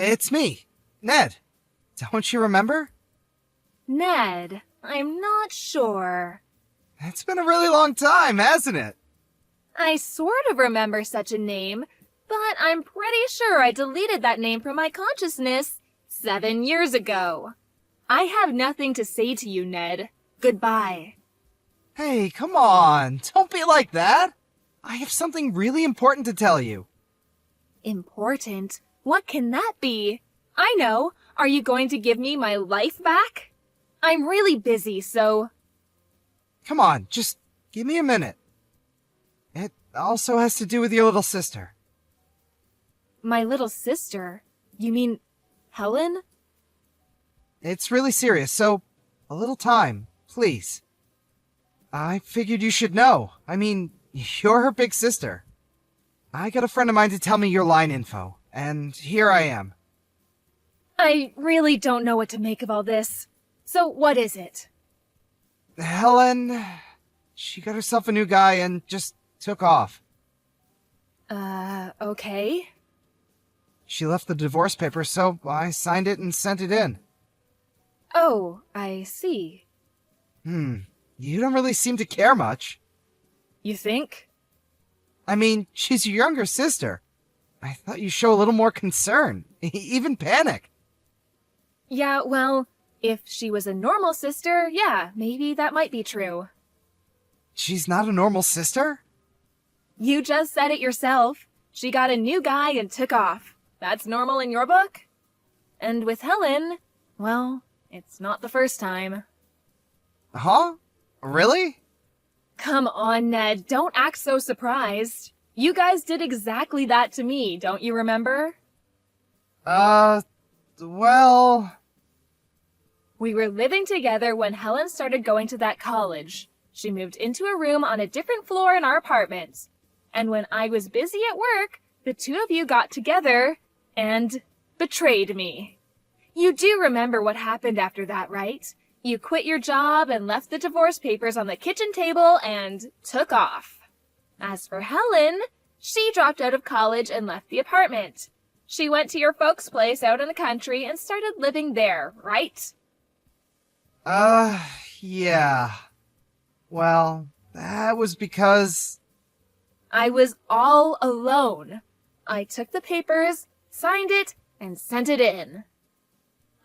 It's me, Ned. Don't you remember? Ned, I'm not sure. It's been a really long time, hasn't it? I sort of remember such a name, but I'm pretty sure I deleted that name from my consciousness 7 years ago. I have nothing to say to you, Ned. Goodbye. Hey, come on. Don't be like that. I have something really important to tell you. Important? What can that be? I know. Are you going to give me my life back? I'm really busy, so... Come on, just give me a minute. It also has to do with your little sister. My little sister? You mean Helen? It's really serious, so a little time, please. I figured you should know. I mean, you're her big sister. I got a friend of mine to tell me your line info, and here I am. I really don't know what to make of all this. So what is it? Helen, she got herself a new guy and just took off. Okay. She left the divorce papers, so I signed it and sent it in. Oh, I see. You don't really seem to care much. You think? I mean, she's your younger sister. I thought you'd show a little more concern, even panic. Yeah, well, if she was a normal sister, yeah, maybe that might be true. She's not a normal sister? You just said it yourself. She got a new guy and took off. That's normal in your book? And with Helen, well, it's not the first time. Huh? Really? Come on, Ned, don't act so surprised. You guys did exactly that to me, don't you remember? Well... We were living together when Helen started going to that college. She moved into a room on a different floor in our apartment. And when I was busy at work, the two of you got together and betrayed me. You do remember what happened after that, right? You quit your job and left the divorce papers on the kitchen table and took off. As for Helen, she dropped out of college and left the apartment. She went to your folks' place out in the country and started living there, right? Yeah. Well, that was because... I was all alone. I took the papers, signed it, and sent it in.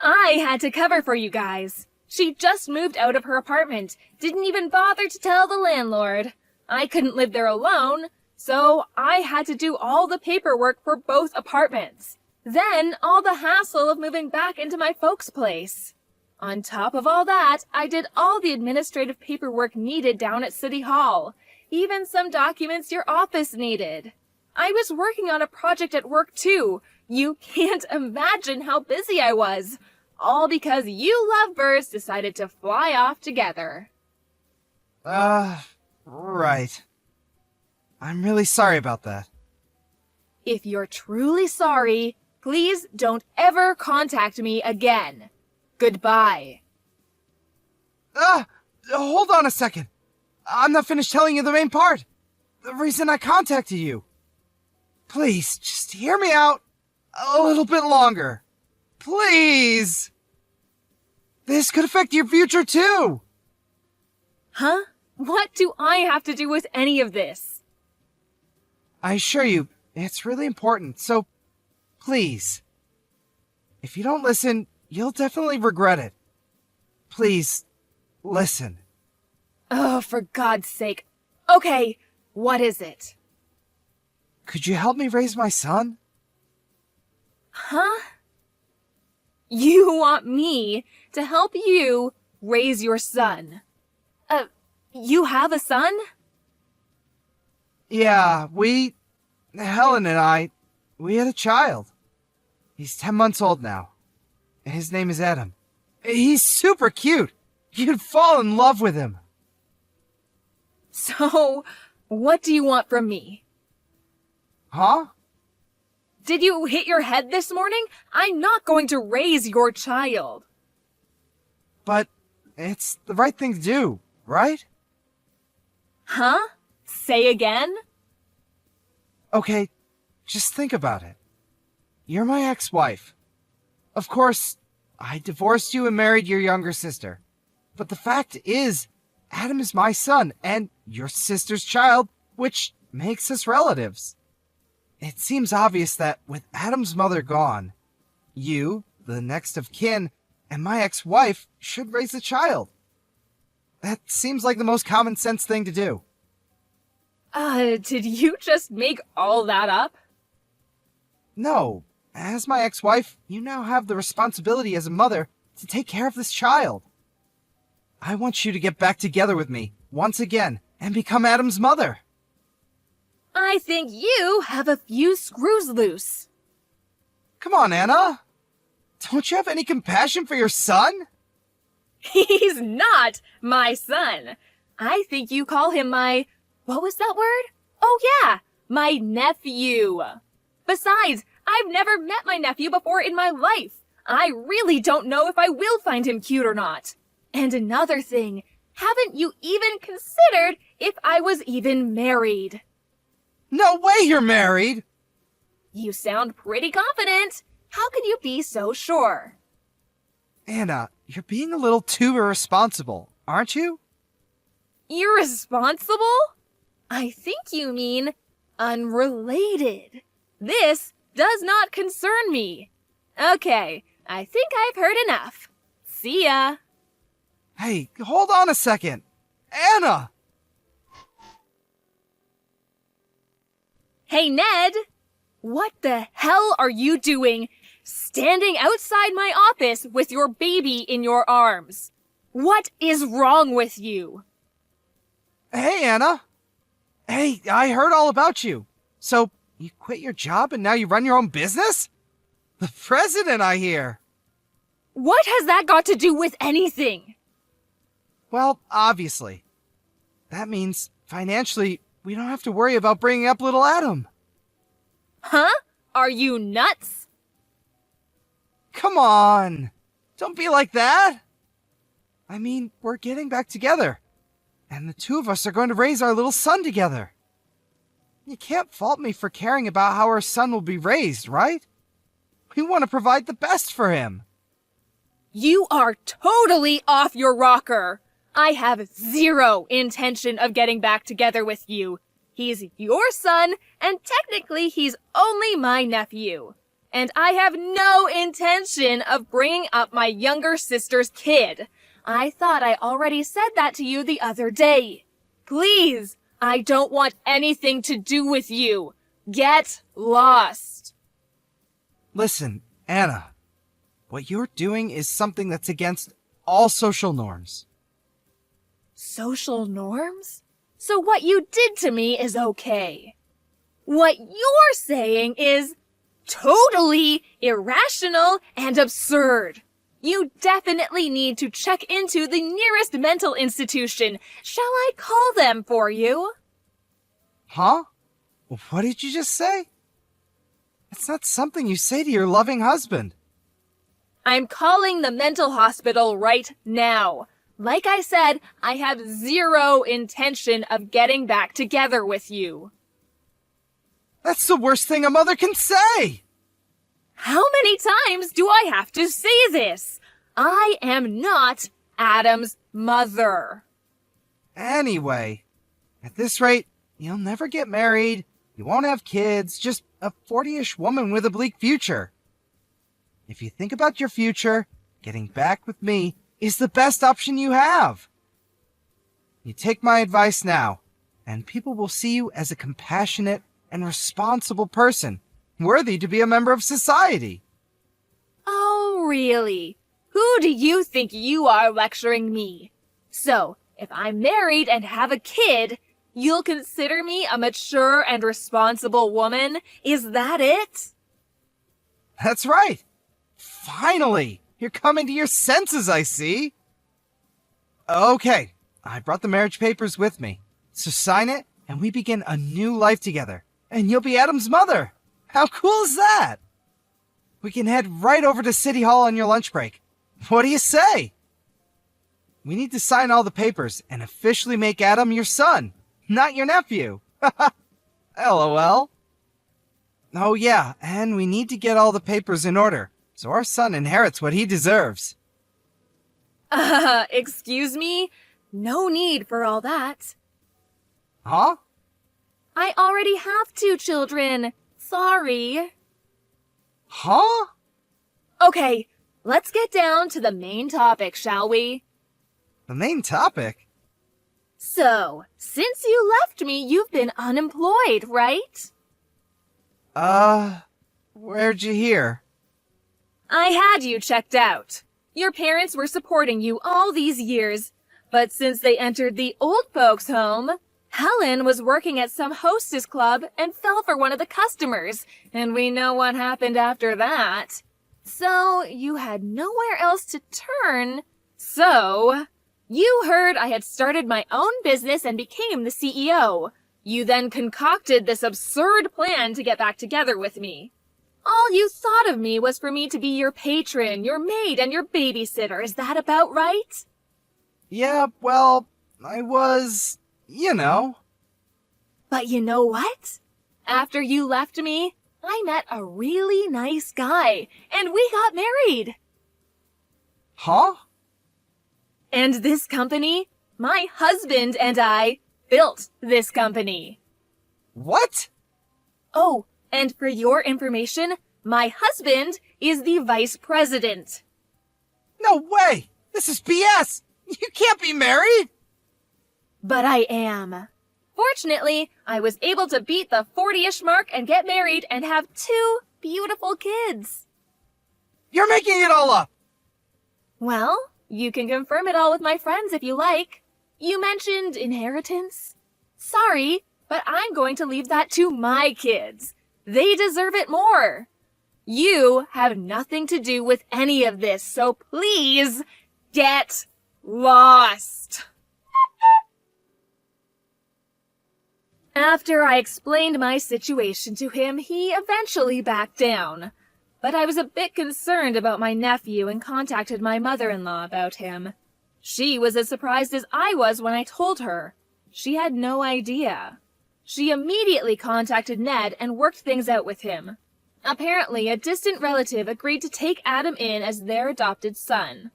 I had to cover for you guys. She just moved out of her apartment, didn't even bother to tell the landlord. I couldn't live there alone, so I had to do all the paperwork for both apartments. Then all the hassle of moving back into my folks' place. On top of all that, I did all the administrative paperwork needed down at City Hall, even some documents your office needed. I was working on a project at work too. You can't imagine how busy I was. All because you lovebirds decided to fly off together. Right. I'm really sorry about that. If you're truly sorry, please don't ever contact me again. Goodbye. Hold on a second. I'm not finished telling you the main part. The reason I contacted you. Please, just hear me out a little bit longer. Please! This could affect your future too! Huh? What do I have to do with any of this? I assure you, it's really important, so please. If you don't listen, you'll definitely regret it. Please, listen. Oh, for God's sake. Okay, what is it? Could you help me raise my son? Huh? You want me to help you raise your son? You have a son? Yeah, Helen and I, we had a child. He's 10 months old now. His name is Adam. He's super cute. You'd fall in love with him. So, what do you want from me? Huh? Did you hit your head this morning? I'm not going to raise your child. But it's the right thing to do, right? Huh? Say again? Okay, just think about it. You're my ex-wife. Of course, I divorced you and married your younger sister. But the fact is, Adam is my son and your sister's child, which makes us relatives. It seems obvious that with Adam's mother gone, you, the next of kin, and my ex-wife should raise a child. That seems like the most common sense thing to do. Did you just make all that up? No, as my ex-wife, you now have the responsibility as a mother to take care of this child. I want you to get back together with me, once again, and become Adam's mother. I think you have a few screws loose. Come on, Anna. Don't you have any compassion for your son? He's not my son. I think you call him my... What was that word? Oh yeah, my nephew. Besides, I've never met my nephew before in my life. I really don't know if I will find him cute or not. And another thing, haven't you even considered if I was even married? No way you're married! You sound pretty confident. How can you be so sure? Anna, you're being a little too irresponsible, aren't you? Irresponsible? I think you mean unrelated. This does not concern me. Okay, I think I've heard enough. See ya. Hey, hold on a second. Anna! Hey, Ned! What the hell are you doing standing outside my office with your baby in your arms? What is wrong with you? Hey, Anna. Hey, I heard all about you. So, you quit your job and now you run your own business? The president, I hear. What has that got to do with anything? Well, obviously. That means, financially, we don't have to worry about bringing up little Adam. Huh? Are you nuts? Come on. Don't be like that. I mean, we're getting back together. And the two of us are going to raise our little son together. You can't fault me for caring about how our son will be raised, right? We want to provide the best for him. You are totally off your rocker. I have zero intention of getting back together with you. He's your son, and technically he's only my nephew. And I have no intention of bringing up my younger sister's kid. I thought I already said that to you the other day. Please, I don't want anything to do with you. Get lost. Listen, Anna. What you're doing is something that's against all social norms. Social norms? So what you did to me is okay. What you're saying is totally irrational and absurd. You definitely need to check into the nearest mental institution. Shall I call them for you? Huh? What did you just say? It's not something you say to your loving husband. I'm calling the mental hospital right now. Like I said, I have zero intention of getting back together with you. That's the worst thing a mother can say! How many times do I have to say this? I am not Adam's mother. Anyway, at this rate, you'll never get married, you won't have kids, just a 40-ish woman with a bleak future. If you think about your future, getting back with me is the best option you have. You take my advice now, and people will see you as a compassionate and responsible person, worthy to be a member of society. Oh, really? Who do you think you are lecturing me? So, if I'm married and have a kid, you'll consider me a mature and responsible woman? Is that it? That's right. Finally, you're coming to your senses, I see. Okay, I brought the marriage papers with me. So sign it, and we begin a new life together. And you'll be Adam's mother. How cool is that? We can head right over to City Hall on your lunch break. What do you say? We need to sign all the papers and officially make Adam your son, not your nephew. LOL. Oh yeah, and we need to get all the papers in order. so our son inherits what he deserves. Excuse me? No need for all that. Huh? I already have 2 children. Sorry. Huh? Okay, let's get down to the main topic, shall we? The main topic? So, since you left me, you've been unemployed, right? Where'd you hear? I had you checked out. Your parents were supporting you all these years, but since they entered the old folks' home, Helen was working at some hostess club and fell for one of the customers, and we know what happened after that. So, you had nowhere else to turn. So, you heard I had started my own business and became the CEO. You then concocted this absurd plan to get back together with me. All you thought of me was for me to be your patron, your maid, and your babysitter. Is that about right? Yeah, well, I was, you know. But you know what? After you left me, I met a really nice guy, and we got married. Huh? And this company, my husband and I built this company. What? Oh, and for your information, my husband is the vice president. No way! This is BS! You can't be married! But I am. Fortunately, I was able to beat the 40-ish mark and get married and have 2 beautiful kids. You're making it all up! Well, you can confirm it all with my friends if you like. You mentioned inheritance. Sorry, but I'm going to leave that to my kids. They deserve it more. You have nothing to do with any of this, so please get lost. After I explained my situation to him, he eventually backed down. But I was a bit concerned about my nephew and contacted my mother-in-law about him. She was as surprised as I was when I told her. She had no idea. She immediately contacted Ned and worked things out with him. Apparently, a distant relative agreed to take Adam in as their adopted son.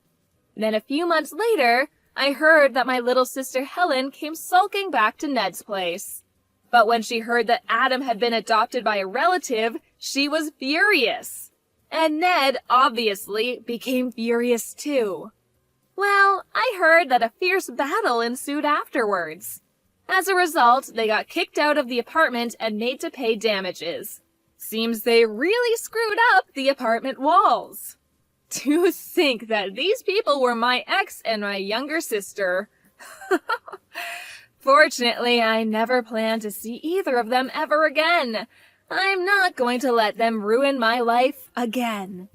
Then a few months later, I heard that my little sister Helen came sulking back to Ned's place. But when she heard that Adam had been adopted by a relative, she was furious. And Ned, obviously, became furious too. Well, I heard that a fierce battle ensued afterwards. As a result, they got kicked out of the apartment and made to pay damages. Seems they really screwed up the apartment walls. To think that these people were my ex and my younger sister. Fortunately, I never plan to see either of them ever again. I'm not going to let them ruin my life again.